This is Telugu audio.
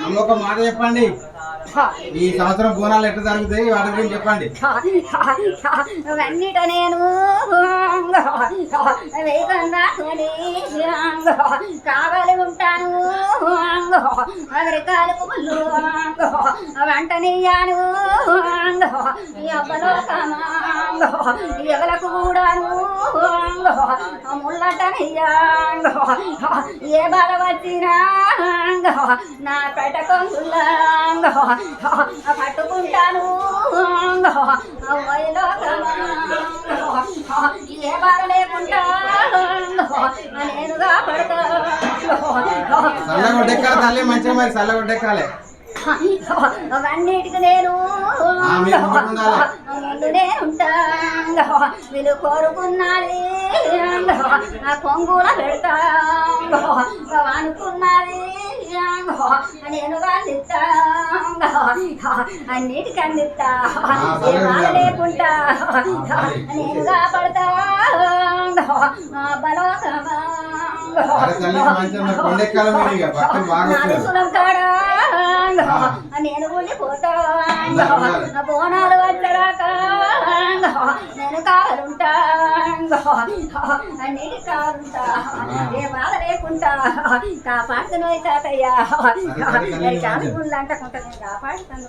అమ్మ ఒక మాట చెప్పండి, ఈ సంవత్సరం బోనాలు ఎట్లా జరుగుతాయి వాటి గురించి చెప్పండి. అన్నిట నేను వేగంగా కావాలి ఉంటాను అమెరికాలు పుల్లు వంట నెయ్యాను ఎవలకు కూడాను ముళ్ళట నెయ్యాను ఏ బాధ వచ్చినా నా పెట్ట కొంగుల్లా పట్టుకుంటాను ఏ బాధ లేకుండా నేనుగా పడతాను. చల్లగొడ్డెక్కాలి తల్లి, మంచిగా మరి చల్లగొడ్డెక్కాలి. అవన్నిటికి నేను ముందునే ఉంటాను, వీళ్ళు కోరుకున్నది ఆ కొంగుల పెడతాను, అనుకున్నది నేను అందిస్తాను, అన్నిటికీ అందిస్తా ఏ బాధ లేకుండా నేనుగా పడతాను బలోకమా మనసులం కాడా నేను ఉండిపోతాను, బోనాలు వచ్చరాక నేను కావాలంటాను, అన్నిటి కావాలంటా ఏ బాధ లేకుండా కాపాడుతున్నా తాతయ్య చాలు అంటకుంటా నేను కాపాడుతాను.